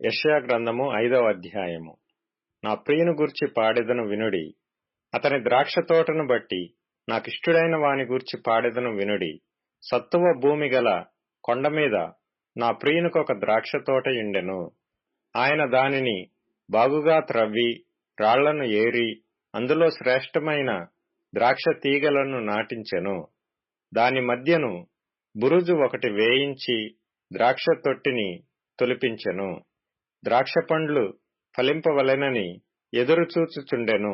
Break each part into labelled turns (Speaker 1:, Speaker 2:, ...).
Speaker 1: యెషయా గ్రంథము 5వ అధ్యాయము. నా ప్రియుని గూర్చి పాడెదను వినుడి. అతని ద్రాక్ష తోటను బట్టి నాకిష్టుడైన వాని గూర్చి పాడెదను వినుడి. సత్తువ భూమి గల కొండ మీద నా ప్రియునికొక ద్రాక్ష తోటయుండెను. ఆయన దానిని బాగుగా త్రవ్వి రాళ్లను ఏరి అందులో శ్రేష్టమైన ద్రాక్ష తీగలను నాటించెను. దాని మధ్యను బురుజు ఒకటి వేయించి ద్రాక్ష తొట్టిని తొలిపించెను. ద్రాక్ష పండ్లు ఫలింపవలెనని ఎదురుచూచుచుండెను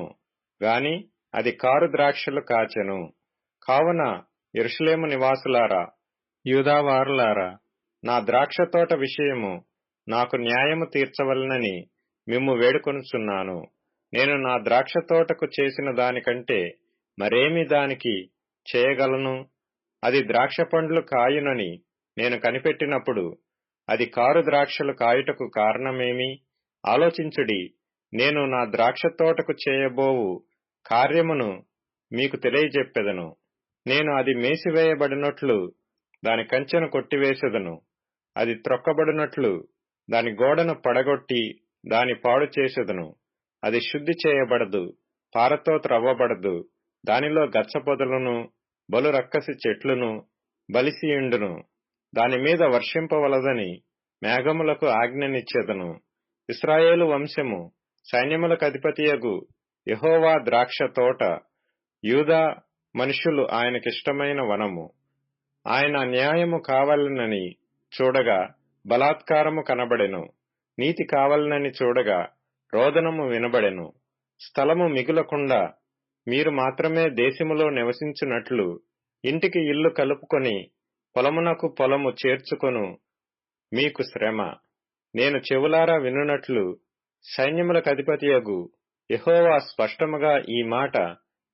Speaker 1: గాని అది కారు ద్రాక్షలు కాచెను. కావున యెరూషలేము నివాసులారా, యూదావారులారా, నా ద్రాక్ష తోట విషయము నాకు న్యాయము తీర్చవలెనని మిమ్ము వేడుకొనుచున్నాను. నేను నా ద్రాక్ష తోటకు చేసిన దానికంటే మరేమి దానికి చేయగలను? అది ద్రాక్ష పండ్లు కాయునని నేను కనిపెట్టినప్పుడు అది కారు ద్రాక్షలు కాయుటకు కారణమేమి? ఆలోచించుడి. నేను నా ద్రాక్ష తోటకు చేయబోవు కార్యమును మీకు తెలియజెప్పెదను. నేను అది మేసివేయబడినట్లు దాని కంచెను కొట్టివేసెదను. అది త్రొక్కబడినట్లు దాని గోడను పడగొట్టి దాని పాడు చేసెదను. అది శుద్ధి చేయబడదు, పారతో త్రవ్వబడదు. దానిలో గచ్చపొదలను బలు రక్కసి చెట్లును బలిసియుండును. దానిమీద వర్షింపవలదని మేఘములకు ఆజ్ఞనిచ్చెదను. ఇశ్రాయేలు వంశము సైన్యములకు అధిపతియగు యెహోవా ద్రాక్ష తోట, యూదా మనుష్యులు ఆయనకిష్టమైన వనము. ఆయన న్యాయము కావాలనని చూడగా బలాత్కారము కనబడెను. నీతి కావాలనని చూడగా రోదనము వినబడెను. స్థలము మిగులకుండా మీరు మాత్రమే దేశములో నివసించున్నట్లు ఇంటికి ఇల్లు కలుపుకొని పొలమునకు పొలము చేర్చుకొను మీకు శ్రమ. నేను చెవులారా వినున్నట్లు సైన్యములకు అధిపతియగు యెహోవా స్పష్టముగా ఈ మాట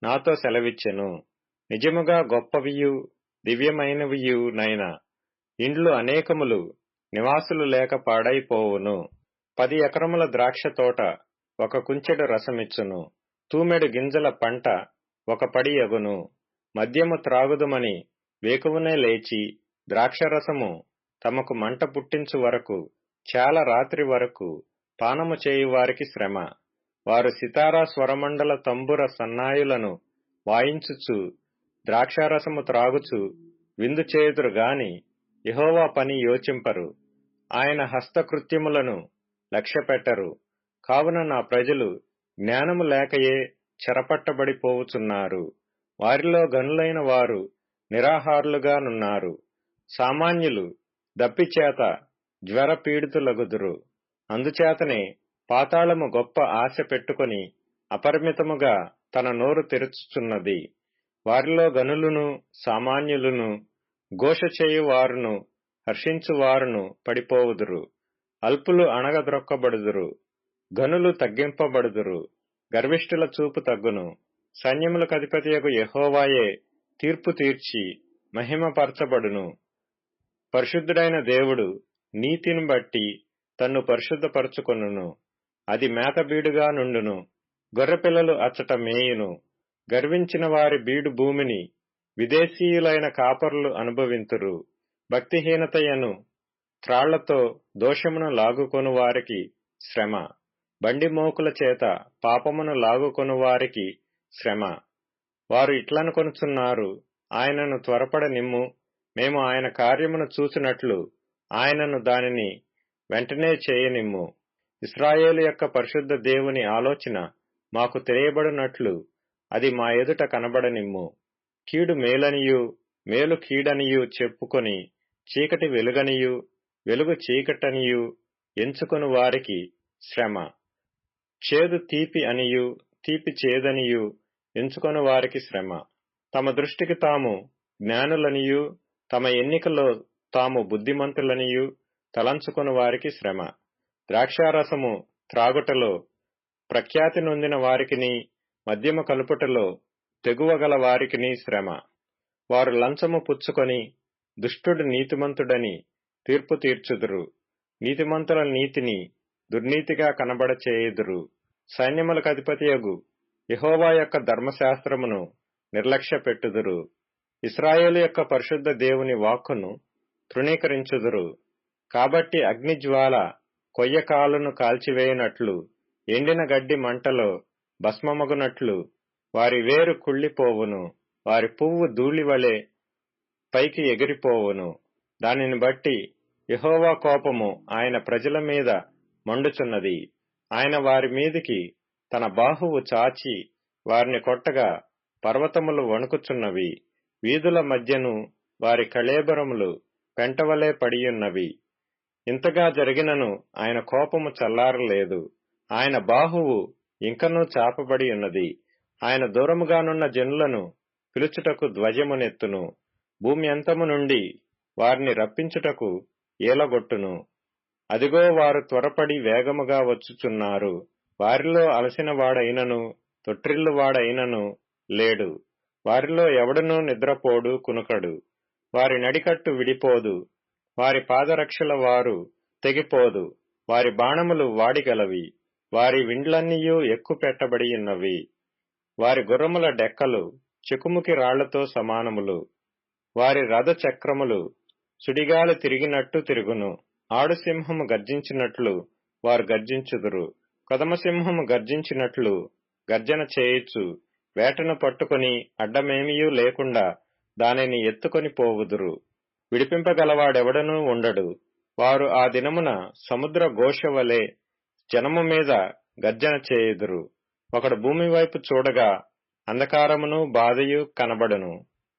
Speaker 1: నాతో సెలవిచ్చెను. నిజముగా గొప్పవియు దివ్యమైనవియునైన ఇండ్లు అనేకములు నివాసులు లేక పాడైపోవును. 10 ఎకరముల ద్రాక్ష తోట ఒక కుంచెడు రసమిచ్చును. తూమెడు గింజల పంట ఒక పడి యగును. మద్యము త్రాగుదుమని వేకువనే లేచి ద్రాక్షరసము తమకు మంట పుట్టించు వరకు చాలా రాత్రి వరకు పానము చేయువారికి శ్రమ. వారు సితారా స్వరమండల తంబుర సన్నాయులను వాయించుచు ద్రాక్షారసము త్రాగుచు విందు చేయుదురు గాని యెహోవా పని యోచింపరు. ఆయన హస్తకృత్యములను లక్ష్యపెట్టరు. కావున నా ప్రజలు జ్ఞానము లేకయే చెరపట్టబడిపోవుచున్నారు. వారిలో గనులైన వారు నిరాహారులుగానున్నారు. సామాన్యులు దప్పిచేత జ్వర పీడితులగుదురు. అందుచేతనే పాతాళము గొప్ప ఆశ పెట్టుకొని అపరిమితముగా తన నోరు తెరుచుచున్నది. వారిలో గనులును సామాన్యులును ఘోష చేయువారును హర్షించువారును పడిపోవుదురు. అల్పులు అణగద్రొక్కబడుదురు, గనులు తగ్గింపబడుదురు. గర్విష్ఠుల చూపు తగ్గును. సైన్యములకు అధిపతియగు యెహోవాయే తీర్పు తీర్చి మహిమపరచబడును. పరిశుద్ధుడైన దేవుడు నీతిని బట్టి తన్ను పరిశుద్ధపరచుకొనును. అది మేతబీడుగా నుండును. గొర్రెపిల్లలు అచ్చట మేయును. గర్వించిన వారి బీడు భూమిని విదేశీయులైన కాపరులు అనుభవింతురు. భక్తిహీనతయను త్రాళ్లతో దోషమును లాగుకొను వారికి శ్రమ. బండి మోకుల చేత పాపమును లాగుకొను వారికి శ్రమ. వారు ఇట్లనుకొనుచున్నారు, ఆయనను త్వరపడ నిమ్ము, మేము ఆయన కార్యమును చూచినట్లు ఆయనను దానిని వెంటనే చేయనిమ్ము. ఇశ్రాయేలు యొక్క పరిశుద్ధ దేవుని ఆలోచన మాకు తెలియబడినట్లు అది మా ఎదుట కనబడనిమ్ము. కీడు మేలనియు మేలు కీడనియు చెప్పుకొని చీకటి వెలుగనియు వెలుగు చీకటనియు ఎంచుకొని వారికి శ్రమ. చేదు తీపి అనియు తీపి చేదనియు ఎంచుకొని వారికి శ్రమ. తమ దృష్టికి తాము జ్ఞానులనియు తమ ఎన్నికలో తాము బుద్ధిమంతులనియు తలంచుకొని వారికి శ్రమ. ద్రాక్షారసము త్రాగుటలో ప్రఖ్యాతి నొందిన వారికిని మద్యము కలుపుటలో తెగువగల వారికిని శ్రమ. వారు లంచము పుచ్చుకొని దుష్టుడు నీతిమంతుడని తీర్పు తీర్చుదురు. నీతిమంతుల నీతిని దుర్నీతిగా కనబడచేయుదురు. సైన్యములకు అధిపతియగు యెహోవా యొక్క ధర్మశాస్త్రమును నిర్లక్ష్య పెట్టుదురు. ఇశ్రాయేలు యొక్క పరిశుద్ధ దేవుని వాక్కును తృణీకరించుదురు. కాబట్టి అగ్నిజ్వాల కొయ్యకాలును కాల్చివేయునట్లు, ఎండిన గడ్డి మంటలో భస్మమగునట్లు వారి వేరు కుళ్ళిపోవును, వారి పువ్వు ధూళివలె పైకి ఎగిరిపోవును. దానిని బట్టి యెహోవా కోపము ఆయన ప్రజల మీద మండుచున్నది. ఆయన వారి మీదికి తన బాహువు చాచి వారిని కొట్టగా పర్వతములు వణుకుచున్నవి. వీధుల మధ్యను వారి కళేబరములు పెంటవలే పడియున్నవి. ఇంతగా జరిగినను ఆయన కోపము చల్లారలేదు. ఆయన బాహువు ఇంకనూ చాపబడి ఉన్నది. ఆయన దూరముగానున్న జనులను పిలుచుటకు ధ్వజమునెత్తును. భూమి అంతము నుండి వారిని రప్పించుటకు ఏలగొట్టును. అదిగో వారు త్వరపడి వేగముగా వచ్చుచున్నారు. వారిలో అలసిన వాడైనను తొట్రిల్లువాడైనను లేడు. వారిలో ఎవడనూ నిద్రపోడు, కునుకడు. వారి నడికట్టు విడిపోదు, వారి పాదరక్షల వారు తెగిపోదు. వారి బాణములు వాడిగలవి, వారి విండ్లన్నీయూ ఎక్కుపెట్టబడియున్నవి. వారి గుర్రముల డెక్కలు చెకుముకి రాళ్లతో సమానములు. వారి రథ చక్రములు సుడిగాలి తిరిగినట్టు తిరుగును. ఆడుసింహము గర్జించినట్లు వారు గర్జించుదురు. కొదమసింహము గర్జించినట్లు గర్జన చేయుచు వేటను పట్టుకుని అడ్డమేమియూ లేకుండా దానిని ఎత్తుకొని పోవుదురు. విడిపింపగలవాడెవడనూ ఉండడు. వారు ఆ దినమున సముద్ర ఘోష వలె జనము మీద గర్జన చేయుదురు. ఒకడు భూమి వైపు చూడగా అంధకారమును బాధయు కనబడును.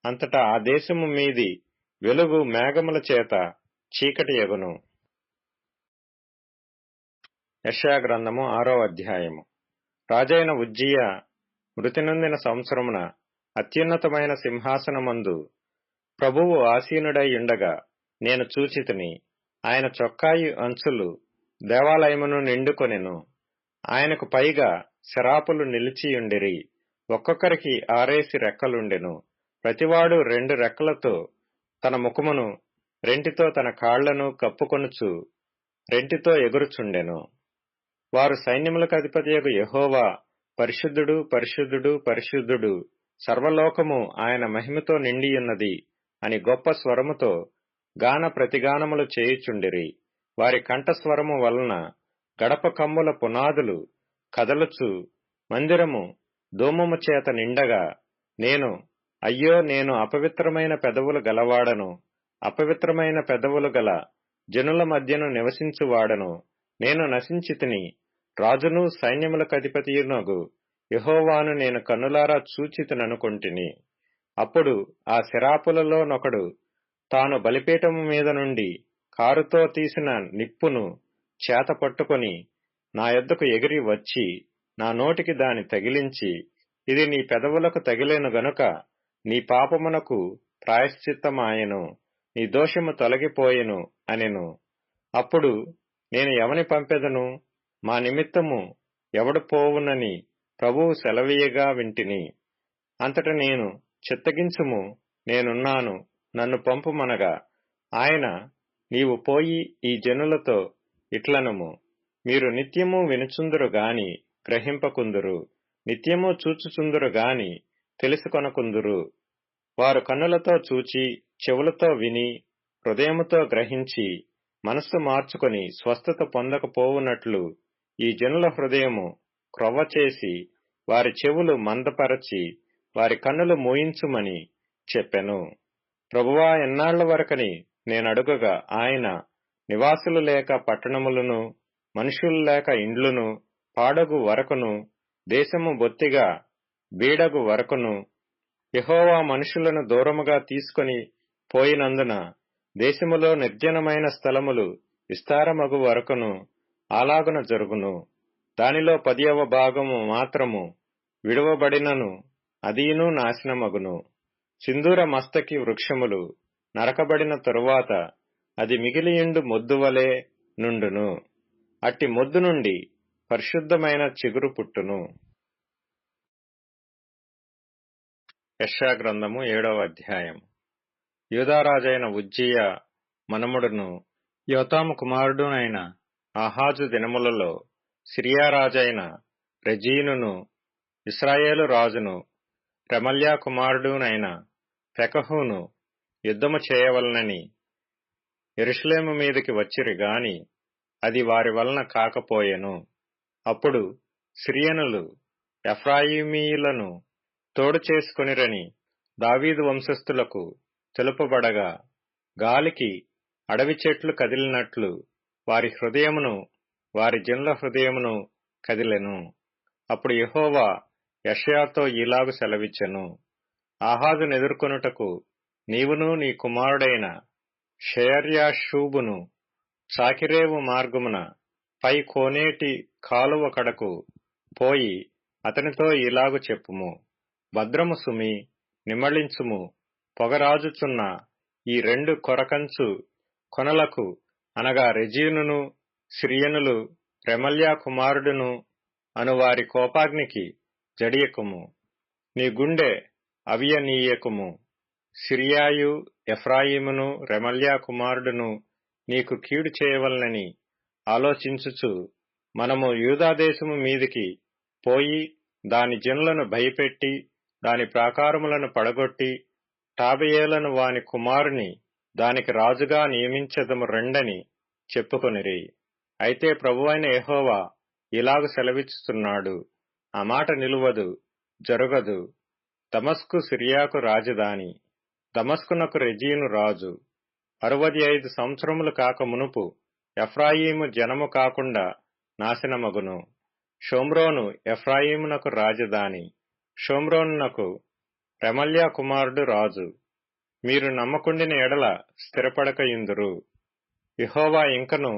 Speaker 1: అంతటా ఆ దేశము మీది వెలుగు మేఘముల చేత చీకటి యగును. యెషయా గ్రంథము 6వ అధ్యాయము. రాజైన ఉజ్జియా మృతి నొందిన సంవత్సరమున అత్యున్నతమైన సింహాసనమందు ప్రభువు ఆసీనుడై ఉండగా నేను చూచితిని. ఆయన చొక్కాయి అంచులు దేవాలయమును నిండుకొనెను. ఆయనకు పైగా శరాపులు నిలిచియుండిరి. ఒక్కొక్కరికి 6 రెక్కలుండెను. ప్రతివాడు 2 రెక్కలతో తన ముఖమును, రెంటితో తన కాళ్లను కప్పుకొనుచు రెంటితో ఎగురుచుండెను. వారు సైన్యములకు అధిపతియగు యెహోవా పరిశుద్ధుడు, పరిశుద్ధుడు, పరిశుద్ధుడు, సర్వలోకము ఆయన మహిమతో నిండియున్నది అని గొప్ప స్వరముతో గాన ప్రతిగానములు చేయుచుండిరి. వారి కంఠస్వరము వలన గడప కమ్ముల పునాదులు కదలుచు మందిరము ధూమము చేత నిండగా నేను, అయ్యో, నేను అపవిత్రమైన పెదవులు గలవాడను, అపవిత్రమైన పెదవులు గల జనుల మధ్యను నివసించువాడను, నేను నశించితిని. రాజును సైన్యములకధిపతియునగు యెహోవాను నేను కన్నులారా చూచితిననుకొంటిని. అప్పుడు ఆ శరాపులలో నొకడు తాను బలిపీఠము మీద నుండి కారుతో తీసిన నిప్పును చేత పట్టుకొని నా యొద్దకు ఎగిరి వచ్చి నా నోటికి దాని తగిలించి, ఇది నీ పెదవులకు తగిలేను గనుక నీ పాపమునకు ప్రాయశ్చిత్తమాయెను, నీ దోషము తొలగిపోయెను అనెను. అప్పుడు నేను ఎవని పంపెదను, మా నిమిత్తము ఎవడు పోవునని ప్రభువు సెలవీయగా వింటిని. అంతట నేను, చిత్తగించుము, నేనున్నాను, నన్ను పంపుమనగా ఆయన, నీవు పోయి ఈ జనులతో ఇట్లనుము, మీరు నిత్యము వినుచుందురు గాని గ్రహింపకుందురు, నిత్యము చూచుచుందురు గాని తెలుసుకొనకుందురు. వారు కన్నులతో చూచి, చెవులతో విని, హృదయముతో గ్రహించి, మనస్సు మార్చుకొని స్వస్థత పొందకపోవునట్లు ఈ జనుల హృదయము క్రొవ్వచేసి వారి చెవులు మందపరచి వారి కన్నులు మూయించుమని చెప్పెను. ప్రభువా, ఎన్నాళ్ల వరకని నేనడుగగా ఆయన, నివాసులు లేక పట్టణములను, మనుషులు లేక ఇండ్లును పాడగు వరకును, దేశము బొత్తిగా బీడగు వరకును, యెహోవా మనుషులను దూరముగా తీసుకొని పోయినందున దేశములో నిర్జనమైన స్థలములు విస్తారమగు వరకును అలాగున జరుగును. దానిలో 10వ భాగము మాత్రము విడువబడినను అదీను నాశనమగును. సింధూర మస్తకి వృక్షములు నరకబడిన తరువాత అది మిగిలియుండు మొద్దువలే నుండును. అట్టి మొద్దు నుండి పరిశుద్ధమైన చిగురు పుట్టును. యెషయా గ్రంథము 7వ అధ్యాయం. యూదారాజైన ఉజ్జియా మనముడును యోతాము కుమారుడునైన ఆహాజు దినములలో సిరియా రాజైన రెజీనును, ఇశ్రాయేలు రాజును, రెమల్యా కుమారుడునైన పెకహును యుద్ధము చేయవలనని యెరూషలేము మీదికి వచ్చిరి గాని అది వారి వలన కాకపోయెను. అప్పుడు సిరియనులు ఎఫ్రాయిమీయులను తోడు చేసుకొనిరని దావీదు వంశస్థులకు తెలుపబడగా, గాలికి అడవి చెట్లు కదిలినట్లు వారి హృదయమును వారి జనుల హృదయమును కదిలెను. అప్పుడు యెహోవా యెషయాతో ఈలాగు సెలవిచ్చెను: ఆహాజునెదుర్కొనుటకు నీవును నీ కుమారుడైన షయర్యాషూబును చాకిరేవు మార్గమున పై కోనేటి కాలువ కడకు పోయి అతనితో ఇలాగు చెప్పుము: భద్రము సుమి, నిమ్మళించుము, పొగరాజుచున్న ఈ రెండు కొరకంచు కొనలకు, అనగా రెజీనును సిరియనులు రెమల్యా కుమారుడును అను వారి కోపాగ్నికి జడియకుము. నీ గుండె అవియనీయకుము. సిరియాయు ఎఫ్రాయిమును రెమల్యా కుమారుడును నీకు కీడు చేయవలనని ఆలోచించుచు, మనము యూదాదేశము మీదికి పోయి దాని జనులను భయపెట్టి దాని ప్రాకారములను పడగొట్టి టాబెయేలను వాని కుమారుని దానికి రాజుగా నియమించెదము రెండని చెప్పుకొనిరి. అయితే ప్రభువైన యెహోవా ఇలాగు సెలవిచ్చుచున్నాడు: ఆ మాట నిలువదు, జరుగదు. దమస్కు సిరియాకు రాజధాని, దమస్కునకు రెజీను రాజు. 65 సంవత్సరములు కాక మునుపు ఎఫ్రాయిము జనము కాకుండా నాశనమగును. షోమ్రోను ఎఫ్రాయిమునకు రాజధాని, షోమ్రోనునకు రెమల్యా కుమారుడు రాజు. మీరు నమ్మకుండిన ఎడల స్థిరపడకయుందురు. యెహోవా ఇంకను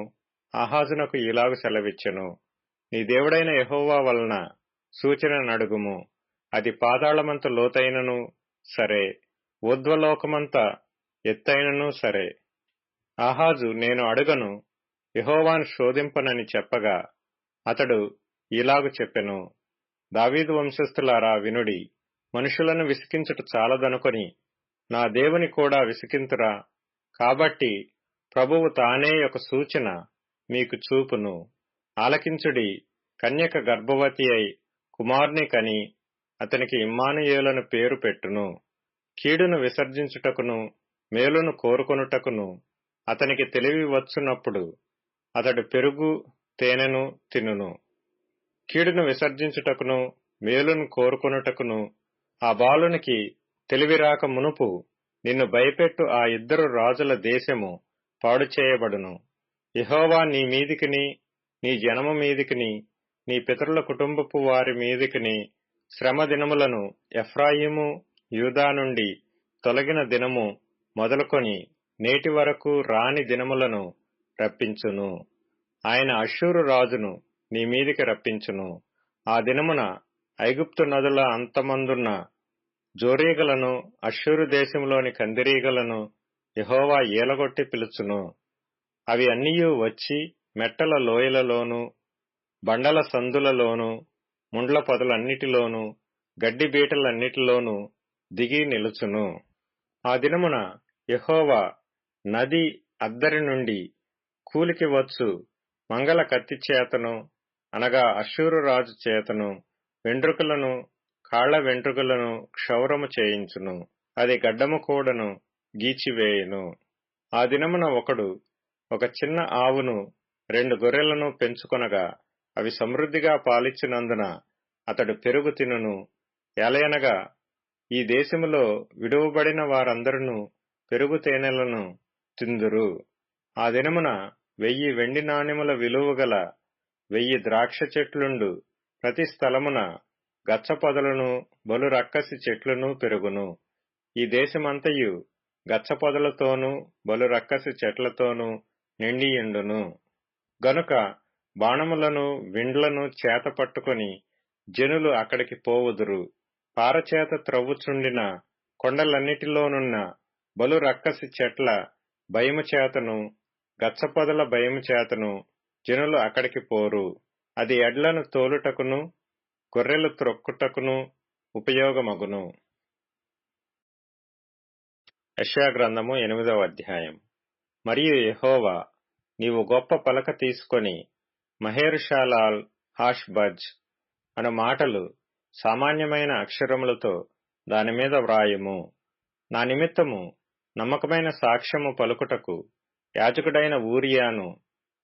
Speaker 1: ఆహాజునకు ఇలాగు సెలవిచ్చెను: నీ దేవుడైన యెహోవా వలన సూచన నడుగుము. అది పాతాళమంత లోతైనను సరే, ఊర్ధ్వలోకమంత ఎత్తైనను సరే. ఆహాజు నేను అడుగను, యెహోవాను శోధింపనని చెప్పగా, అతడు ఇలాగు చెప్పెను: దావీదు వంశస్థులారా వినుడి. మనుషులను విసికించుట చాలదనుకొని నా దేవుని కూడా విసికింతురా? కాబట్టి ప్రభువు తానే ఒక సూచన మీకు చూపును. ఆలకించుడి. కన్యక గర్భవతి అయి కుమారుని కని అతనికి ఇమ్మానుయేలను పేరు పెట్టును. కీడును విసర్జించుటకును మేలును కోరుకొనుటకును అతనికి తెలివి వచ్చునప్పుడు అతడు పెరుగు తేనెను తినును. కీడును విసర్జించుటకును మేలును కోరుకొనుటకును ఆ బాలునికి తెలివి రాక మునుపు నిన్ను భయపెట్టు ఆ ఇద్దరు రాజుల దేశము పాడు చేయబడును. యెహోవా నీ మీదికిని నీ జనము మీదికిని నీ పితరుల కుటుంబపు వారి మీదికిని శ్రమ దినములను ఎఫ్రాయిము యూదా నుండి తొలగిన దినము మొదలుకొని నేటి వరకు రాని దినములను రప్పించును. ఆయన అష్షూరు రాజును నీ మీదికి రప్పించును. ఆ దినమున ఐగుప్తు నదుల అంతమందున్న జోరీగలను అష్షూరు దేశంలోని కందిరీగలను యెహోవా ఏలగొట్టి పిలుచును. అవి అన్నియూ వచ్చి మెట్టల లోయలలోను బండల సందులలోను ముండ్ల పొదలన్నిటిలోను గడ్డి బీటలన్నిటిలోనూ దిగి నిలుచును. ఆ దినమున యెహోవా నది అద్దరి నుండి కూలికి వచ్చు మంగళ కత్తి చేతను, అనగా అష్షూరు రాజు చేతను వెంట్రుకలను కాళ్ల వెంట్రుకలను క్షౌరము చేయించును. అది గడ్డము కూడను గీచివేయును. ఆ దినమున ఒకడు ఒక చిన్న ఆవును 2 గొర్రెలను పెంచుకొనగా అవి సమృద్ధిగా పాలిచ్చినందున అతడు పెరుగు తినును. ఏలయనగా ఈ దేశములో విడువబడిన వారందరూ పెరుగు తేనెలను తిందురు. ఆ దినమున 1000 వెండి నాణెముల విలువగల 1000 ద్రాక్ష చెట్లుండు ప్రతి స్థలమున గచ్చ పొదలను బలు రక్కసి చెట్లును పెరుగును. ఈ దేశమంతయు గచ్చ పొదలతోనూ బలు రక్కసి చెట్లతోనూ నిండియుండును. గనుక బాణములను విండ్లను చేత పట్టుకొని జనులు అక్కడికి పోవుదురు. పారచేత త్రవ్వుచుండిన కొండలన్నిటిలోనున్న బలు రక్కసి చెట్ల భయము చేతను గచ్చపొదల భయము చేతను జనులు అక్కడికి పోరు. అది ఎడ్లను తోలుటకును గొర్రెలు త్రొక్కుటకును ఉపయోగమగును. యెషయా గ్రంథము 8వ అధ్యాయం. మరియు యెహోవా, నీవు గొప్ప పలక తీసుకొని మహేర్షాలాల్ హాష్బజ్ అను మాటలు సామాన్యమైన అక్షరములతో దానిమీద వ్రాయుము. నా నిమిత్తము నమ్మకమైన సాక్ష్యము పలుకుటకు యాజకుడైన ఊరియాను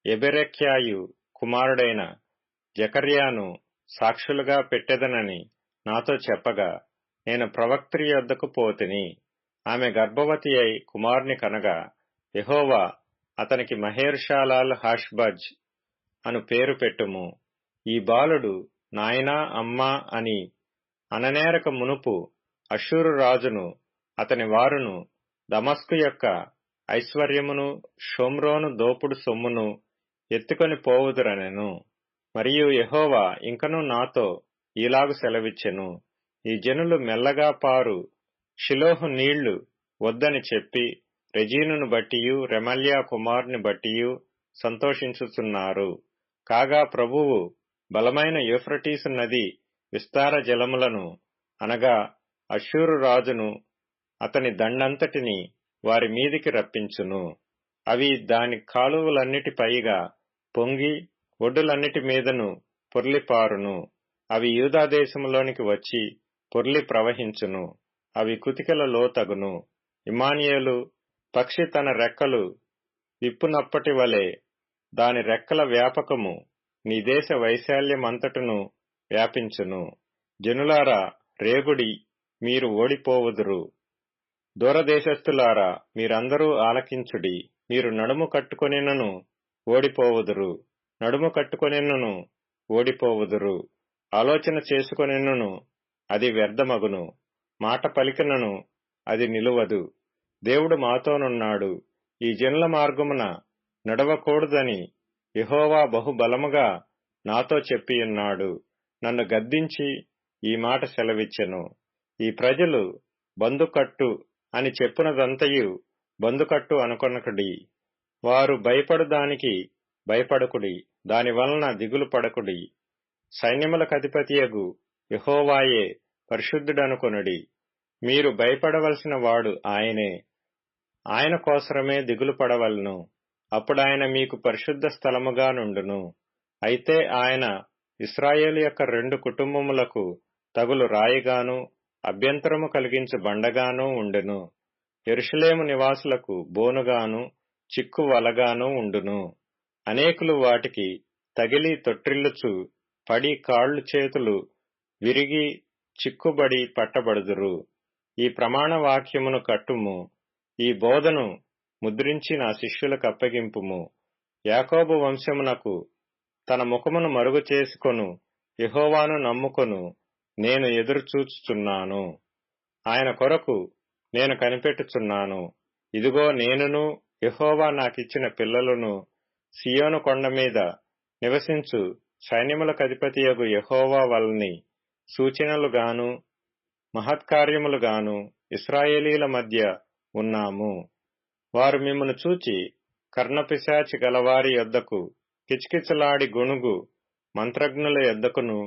Speaker 1: ఎబెరెక్యాయు కుమారుడైన జకర్యాను సాక్షులుగా పెట్టెదనని నాతో చెప్పగా, నేను ప్రవక్త్రి యొద్దకు పోతిని. ఆమె గర్భవతి అయి కుమారుని కనగా, యెహోవా అతనికి మహేర్షాలాల్ హాష్బజ్ అను పేరు పెట్టుము. ఈ బాలుడు నాయనా అమ్మా అని అననేరక మునుపు అష్షూరు రాజును అతని వారును దమస్కు యొక్క ఐశ్వర్యమును షోమ్రోను దోపుడు సొమ్మును ఎత్తుకొని పోవుదురనెను. మరియు యెహోవా ఇంకనూ నాతో ఈలాగు సెలవిచ్చెను, ఈ జనులు మెల్లగా పారు షిలోహు నీళ్లు వద్దని చెప్పి రెజీనును బట్టియు రెమల్యా కుమారుని బట్టియు సంతోషించుచున్నారు. కాగా ప్రభువు బలమైన యూఫ్రటీసు నది విస్తార జలములను అనగా అష్షూరు రాజును అతని దండంతటిని వారి మీదికి రప్పించును. అవి దాని కాలువలన్నిటి పైగా పొంగి ఒడ్డులన్నిటి మీదను పొర్లిపారును. అవి యూదాదేశములోనికి వచ్చి పొర్లి ప్రవహించును. అవి కుతికెల లోతగును. ఇమ్మానుయేలు పక్షి తన రెక్కలు విప్పునప్పటి వలె దాని రెక్కల వ్యాపకము నీ దేశ వైశాల్యమంతటను వ్యాపించును. జనులారా రేగుడి, మీరు ఓడిపోవుదురు. దూరదేశస్థులారా మీరందరూ ఆలకించుడి. మీరు నడుము కట్టుకొనినను ఓడిపోవుదురు, నడుము కట్టుకొనినను ఓడిపోవుదురు. ఆలోచన చేసుకొనినను అది వ్యర్థమగును, మాట పలికినను అది నిలువదు. దేవుడు మాతోనున్నాడు, ఈ జనుల మార్గమున నడవకూడదని యెహోవా బహుబలముగా నాతో చెప్పియున్నాడు. నన్ను గద్దించి ఈ మాట సెలవిచ్చెను. ఈ ప్రజలు బందుకట్టు అని చెప్పునదంతయు బందుకట్టు అనుకొనకుడి. వారు భయపడుదానికి భయపడకుడి, దాని వలన దిగులు పడకుడి. సైన్యములకధిపతియగు యెహోవాయే పరిశుద్ధుడనుకొనుడి. మీరు భయపడవలసిన వాడు ఆయనే. ఆయన కోసరమే దిగులు పడవలను. అప్పుడాయన మీకు పరిశుద్ధ స్థలముగా నుండును. అయితే ఆయన ఇశ్రాయేలు యొక్క 2 కుటుంబములకు తగులు రాయిగాను అభ్యంతరము కలిగించు బండగాను ఉండెను. యెరూషలేము నివాసులకు బోనుగాను చిక్కు వలగాను ఉండును. అనేకులు వాటికి తగిలి తొట్టిల్లుచు పడి కాళ్ళు చేతులు విరిగి చిక్కుబడి పట్టబడుదురు. ఈ ప్రమాణ వాక్యమును కట్టుము. ఈ బోధను ముద్రించి నా శిష్యులకు అప్పగింపుము. యాకోబు వంశమునకు తన ముఖమును మరుగు చేసుకొను యెహోవాను నమ్ముకొను నేను ఎదురుచూచుచున్నాను. ఆయన కొరకు నేను కనిపెట్టుచున్నాను. ఇదిగో నేనును యెహోవా నాకిచ్చిన పిల్లలను సియోను కొండ మీద నివసించు సైన్యములకధిపతియగు యెహోవా వలని సూచనలుగాను మహత్కార్యములుగాను ఇశ్రాయేలీల మధ్య ఉన్నాము. వారు మిమ్మును చూచి కర్ణపిశాచి గలవారి యొద్దకు కిచకిచలాడి గొణుగు మంత్రజ్ఞుల యొద్దకును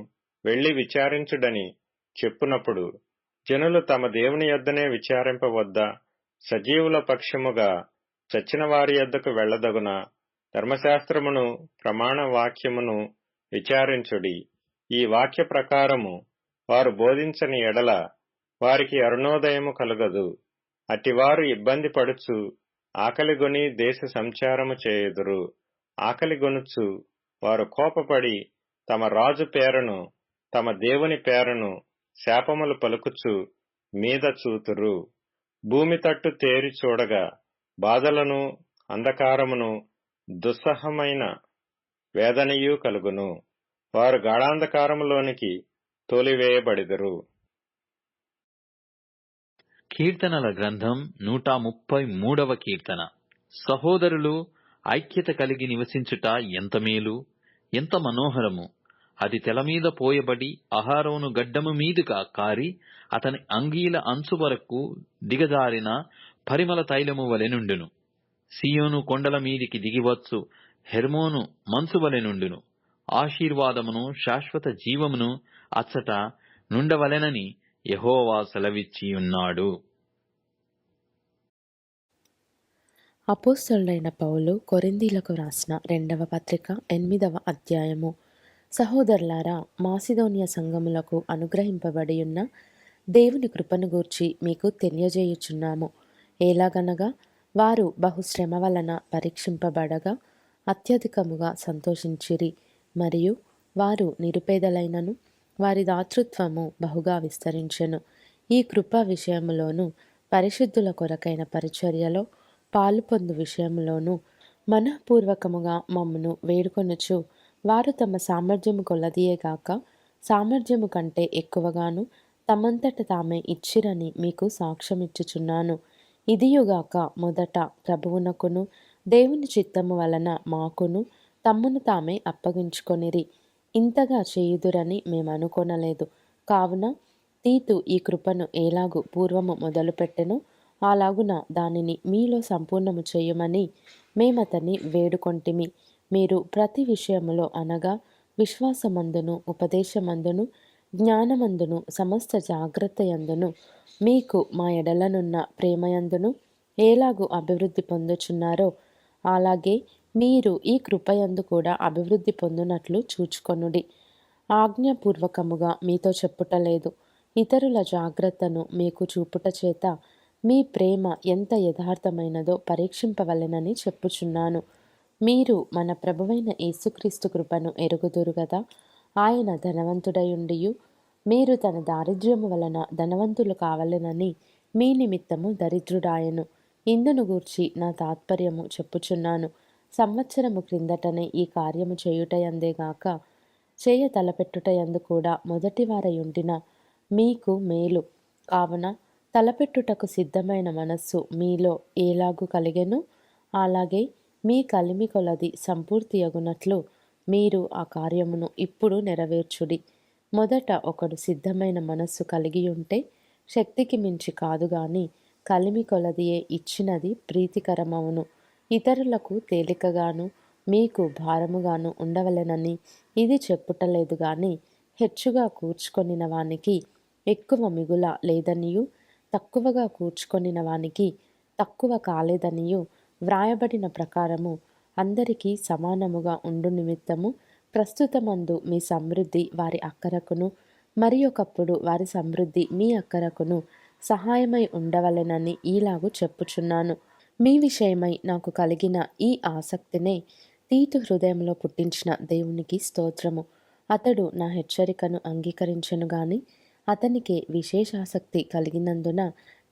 Speaker 1: వెళ్లి విచారించుడని చెప్పునప్పుడు, జనులు తమ దేవుని యొద్దనే విచారింపవద్దా? సజీవుల పక్షముగా చచ్చిన వారి యొద్దకు వెళ్లదగునా? ధర్మశాస్త్రమును ప్రమాణ వాక్యమును విచారించుడి. ఈ వాక్య ప్రకారము వారు బోధించని ఎడల వారికి అరుణోదయము కలుగదు. అట్టివారు ఇబ్బంది పడుచు ఆకలిగొని దేశ సంచారము చేయుదురు. ఆకలిగొనుచు వారు కోపపడి తమ రాజు పేరును తమ దేవుని పేరును శాపములు పలుకుచు మీద చూతురు. భూమి తట్టు తేరి చూడగా బాధలను అంధకారమును దుస్సహమైన వేదనయు కలుగును. వారు గాఢాంధకారములోనికి తోలివేయబడిదరు.
Speaker 2: కీర్తనల గ్రంథం 133వ కీర్తన. సహోదరులు ఐక్యత కలిగి నివసించుట ఎంత మేలు, ఎంత మనోహరము! అది తెలమీద పోయబడి అహరోను గడ్డము మీదుగా కారి అతని అంగీల అంచు వరకు దిగజారిన పరిమళ తైలము వలె నుండును. సియోను కొండల మీదికి దిగివచ్చు హెర్మోను మంచు వలె నుండును. ఆశీర్వాదమును శాశ్వత జీవమును అచ్చట నుండవలెనని యెహోవా సెలవిచ్చియున్నాడు.
Speaker 3: అపోస్తలుడైన పౌలు కొరింథీలకు రాసిన 2వ పత్రిక 8వ అధ్యాయము. సహోదరులారా, మాసిదోనియ సంఘములకు అనుగ్రహింపబడి ఉన్న దేవుని కృపను గూర్చి మీకు తెలియజేయుచున్నాము. ఎలాగనగా వారు బహుశ్రమ వలన పరీక్షింపబడగా అత్యధికముగా సంతోషించిరి. మరియు వారు నిరుపేదలైనను వారి దాతృత్వము బహుగా విస్తరించెను. ఈ కృప విషయములోను పరిశుద్ధుల కొరకైన పరిచర్యలో పాలు పొందు విషయములోను మనఃపూర్వకముగా మమ్మను వేడుకొనుచు వారు తమ సామర్థ్యము కొలదియేగాక సామర్థ్యము కంటే ఎక్కువగాను తమంతట తామే ఇచ్చిరని మీకు సాక్ష్యమిచ్చుచున్నాను. ఇదియుగాక మొదట ప్రభువునకును దేవుని చిత్తము వలన మాకును తమ్మును తామే అప్పగించుకొనిరి. ఇంతగా చేయుదురని మేము అనుకొనలేదు. కావున తీతు ఈ కృపను ఎలాగు పూర్వము మొదలుపెట్టెనో అలాగున దానిని మీలో సంపూర్ణము చేయమని మేమతని వేడుకొంటిమి. మీరు ప్రతి విషయములో అనగా విశ్వాసమందును ఉపదేశమందును జ్ఞానమందును సమస్త జాగ్రత్తయందును మీకు మా ఎడలనున్న ప్రేమయందును ఎలాగు అభివృద్ధి పొందుచున్నారో అలాగే మీరు ఈ కృపయందు కూడా అభివృద్ధి పొందునట్లు చూచుకొనుడి. ఆజ్ఞాపూర్వకముగా మీతో చెప్పుటలేదు, ఇతరుల జాగ్రత్తను మీకు చూపుట చేత మీ ప్రేమ ఎంత యథార్థమైనదో పరీక్షింపవలెనని చెప్పుచున్నాను. మీరు మన ప్రభువైన యేసుక్రీస్తు కృపను ఎరుగుదురు గదా. ఆయన ధనవంతుడయుండియు మీరు తన దారిద్ర్యము వలన ధనవంతులు కావలెనని మీ నిమిత్తము దరిద్రుడాయను. ఇందును గూర్చి నా తాత్పర్యము చెప్పుచున్నాను. సంవత్సరము క్రిందటనే ఈ కార్యము చేయుటయందేగాక చేయ తలపెట్టుటయందు కూడా మొదటివారయుండిన మీకు మేలు. కావున తలపెట్టుటకు సిద్ధమైన మనస్సు మీలో ఏలాగు కలిగెను అలాగే మీ కలిమి కొలది సంపూర్తియగునట్లు మీరు ఆ కార్యమును ఇప్పుడు నెరవేర్చుడి. మొదట ఒకడు సిద్ధమైన మనస్సు కలిగి ఉంటే శక్తికి మించి కాదు గాని కలిమి కొలదియే ఇచ్చినది ప్రీతికరమవును. ఇతరులకు తేలికగాను మీకు భారముగాను ఉండవలెనని ఇది చెప్పుటలేదు గాని హెచ్చుగా కూర్చుకొనిన వానికి ఎక్కువ మిగుల లేదనియు తక్కువగా కూర్చుకొనిన వానికి తక్కువ కాలేదనియు వ్రాయబడిన ప్రకారము అందరికీ సమానముగా ఉండు నిమిత్తము ప్రస్తుతమందు మీ సమృద్ధి వారి అక్కరకును మరి ఒకప్పుడు వారి సమృద్ధి మీ అక్కరకును సహాయమై ఉండవలెనని ఈలాగు చెప్పుచున్నాను. మీ విషయమై నాకు కలిగిన ఈ ఆసక్తినే తీతు హృదయంలో పుట్టించిన దేవునికి స్తోత్రము. అతడు నా హెచ్చరికను అంగీకరించెను గాని అతనికి విశేషాసక్తి కలిగినందున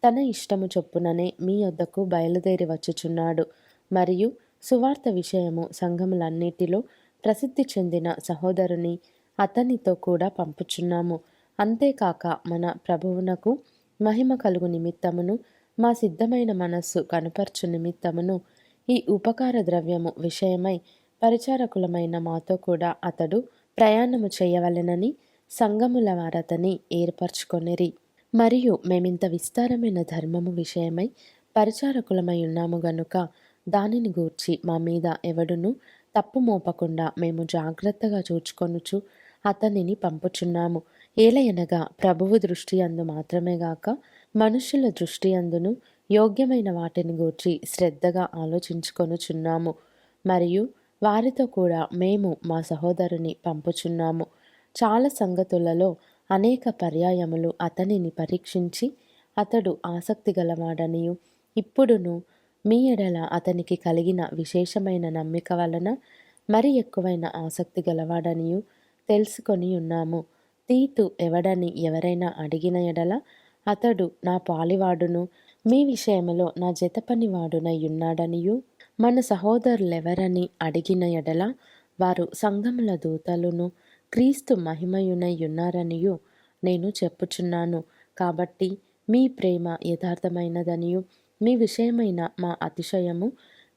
Speaker 3: తన ఇష్టము చొప్పుననే మీ యొద్దకు బయలుదేరి వచ్చుచున్నాడు. మరియు సువార్త విషయము సంఘములన్నిటిలో ప్రసిద్ధి చెందిన సహోదరుని అతనితో కూడా పంపుచున్నాము. అంతేకాక మన ప్రభువునకు మహిమ కలుగు నిమిత్తమును మా సిద్ధమైన మనస్సు కనుపర్చు నిమిత్తమును ఈ ఉపకార ద్రవ్యము విషయమై పరిచారకులమైన మాతో కూడా అతడు ప్రయాణము చేయవలెనని సంఘముల వారతని ఏర్పరచుకొనిరి. మరియు మేమింత విస్తారమైన ధర్మము విషయమై పరిచారకులమై ఉన్నాము గనుక దానిని గూర్చి మా మీద ఎవడును తప్పు మోపకుండా మేము జాగ్రత్తగా చూచుకొనుచు అతనిని పంపుచున్నాము. ఏలయనగా ప్రభువు దృష్టి అందు మాత్రమే గాక మనుషుల దృష్టి అందును యోగ్యమైన వాటిని గూర్చి శ్రద్ధగా ఆలోచించుకొనుచున్నాము. మరియు వారితో కూడా మేము మా సహోదరుని పంపుచున్నాము. చాలా సంగతులలో అనేక పర్యాయములు అతనిని పరీక్షించి అతడు ఆసక్తి గలవాడనియు ఇప్పుడును మీ ఎడల అతనికి కలిగిన విశేషమైన నమ్మిక వలన మరి ఎక్కువైన ఆసక్తి గలవాడనియు తెలుసుకొని ఉన్నాము. తీతు ఎవడని ఎవరైనా అడిగిన ఎడల అతడు నా పాలివాడును మీ విషయములో నా జతపనివాడునై ఉన్నాడనియు మన సహోదరులెవరని అడిగిన ఎడల వారు సంఘముల దూతలును క్రీస్తు మహిమయునై ఉన్నారనియు నేను చెప్పుచున్నాను. కాబట్టి మీ ప్రేమ యథార్థమైనదనియు మీ విషయమైన మా అతిశయము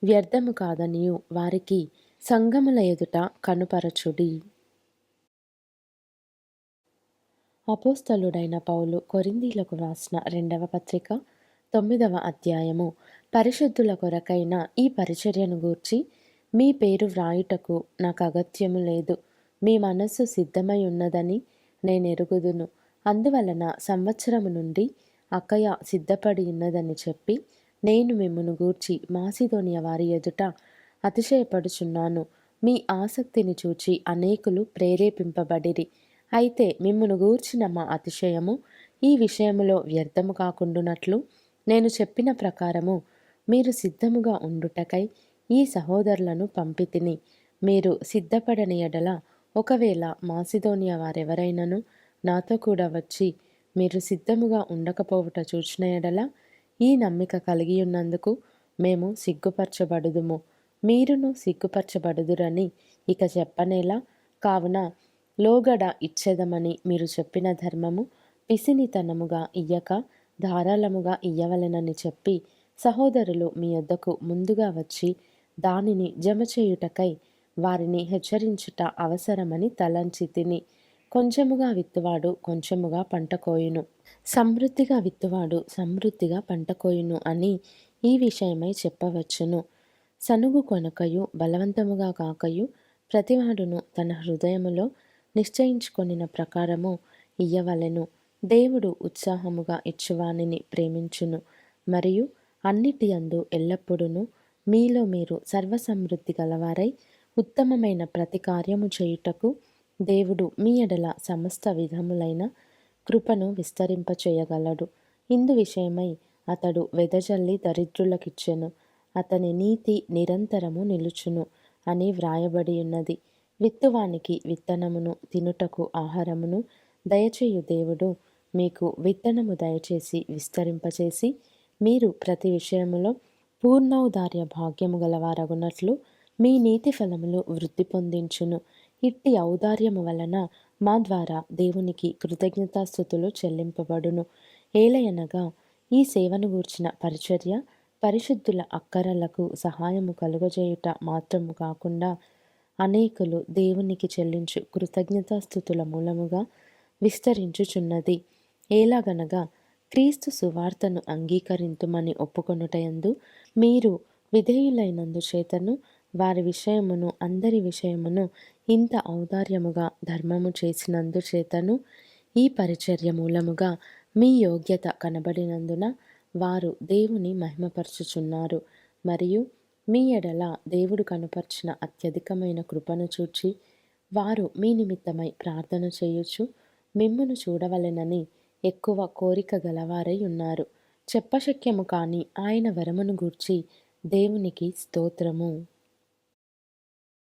Speaker 3: వ్యర్థము కాదనియు వారికి సంఘముల ఎదుట కనుపరచుడి. అపోస్తలుడైన పౌలు కొరింథీలకు వ్రాసిన 2వ పత్రిక 9వ అధ్యాయము. పరిశుద్ధుల కొరకైన ఈ పరిచర్యను గూర్చి మీ పేరు వ్రాయుటకు నాకు అగత్యము లేదు. మీ మనస్సు సిద్ధమై ఉన్నదని నేనెరుగుదును. అందువలన సంవత్సరము నుండి అకయ సిద్ధపడి ఉన్నదని చెప్పి నేను మిమ్మును గూర్చి మాసిదోనియ వారి ఎదుట అతిశయపడుచున్నాను. మీ ఆసక్తిని చూచి అనేకులు ప్రేరేపింపబడిరి. అయితే మిమ్మును గూర్చిన మా అతిశయము ఈ విషయములో వ్యర్థము కాకుండునట్లు నేను చెప్పిన ప్రకారము మీరు సిద్ధముగా ఉండుటకై ఈ సహోదరులను పంపితిని. మీరు సిద్ధపడని ఎడల ఒకవేళ మాసిదోనియా వారెవరైనను నాతో కూడా వచ్చి మీరు సిద్ధముగా ఉండకపోవుట చూచిన ఎడల ఈ నమ్మిక కలిగియున్నందుకు మేము సిగ్గుపరచబడుదుము. మీరును సిగ్గుపరచబడుదురని ఇక చెప్పనేలా. కావున లోగడ ఇచ్చేదమని మీరు చెప్పిన ధర్మము పిసినితనముగా ఇయ్యక ధారాళముగా ఇయ్యవలెనని చెప్పి సహోదరులు మీ యొద్దకు ముందుగా వచ్చి దానిని జమచేయుటకై వారిని హెచ్చరించుట అవసరమని తలంచి తిని. కొంచెముగా విత్తువాడు కొంచెముగా పంట కోయును, సమృద్ధిగా విత్తువాడు సమృద్ధిగా పంట కోయును అని ఈ విషయమై చెప్పవచ్చును. సనుగు కొనకయు బలవంతముగా కాకయు ప్రతివాడును తన హృదయములో నిశ్చయించుకొనిన ప్రకారము ఇయ్యవలెను. దేవుడు ఉత్సాహముగా ఇచ్చువానిని ప్రేమించును. మరియు అన్నిటి యందు ఎల్లప్పుడూ మీలో మీరు సర్వసమృద్ధి గలవారై ఉత్తమమైన ప్రతి కార్యము చేయుటకు దేవుడు మీ ఎడల సమస్త విధములైన కృపను విస్తరింపచేయగలడు. ఇందు విషయమై అతడు వెదజల్లి దరిద్రులకిచ్చెను, అతని నీతి నిరంతరము నిలుచును అని వ్రాయబడి ఉన్నది. విత్తువానికి విత్తనమును తినుటకు ఆహారమును దయచేయు దేవుడు మీకు విత్తనము దయచేసి విస్తరింపచేసి మీరు ప్రతి విషయములో పూర్ణౌదార్య భాగ్యము గలవారగునట్లు మీ నీతి ఫలములు వృద్ధి పొందించును. ఇట్టి ఔదార్యము వలన మా ద్వారా దేవునికి కృతజ్ఞతాస్తుతులు చెల్లింపబడును. ఏలయనగా ఈ సేవను గూర్చిన పరిచర్య పరిశుద్ధుల అక్కరలకు సహాయము కలుగజేయుట మాత్రము కాకుండా అనేకులు దేవునికి చెల్లించు కృతజ్ఞతాస్తుతుల మూలముగా విస్తరించుచున్నది. ఏలాగనగా క్రీస్తు సువార్తను అంగీకరింతుమని ఒప్పుకొనుటయందు మీరు విధేయులైనందు చేతను వారి విషయమును అందరి విషయమును ఇంత ఔదార్యముగా ధర్మము చేసినందు చేతను ఈ పరిచర్య మూలముగా మీ యోగ్యత కనబడినందున వారు దేవుని మహిమపరచుచున్నారు. మరియు మీ ఎడల దేవుడు కనుపర్చిన అత్యధికమైన కృపను చూచి వారు మీ నిమిత్తమై ప్రార్థన చేయుచు మిమ్మును చూడవలెనని ఎక్కువ కోరిక గలవారై ఉన్నారు. చెప్పశక్యము కాని ఆయన వరమును గూర్చి దేవునికి స్తోత్రము.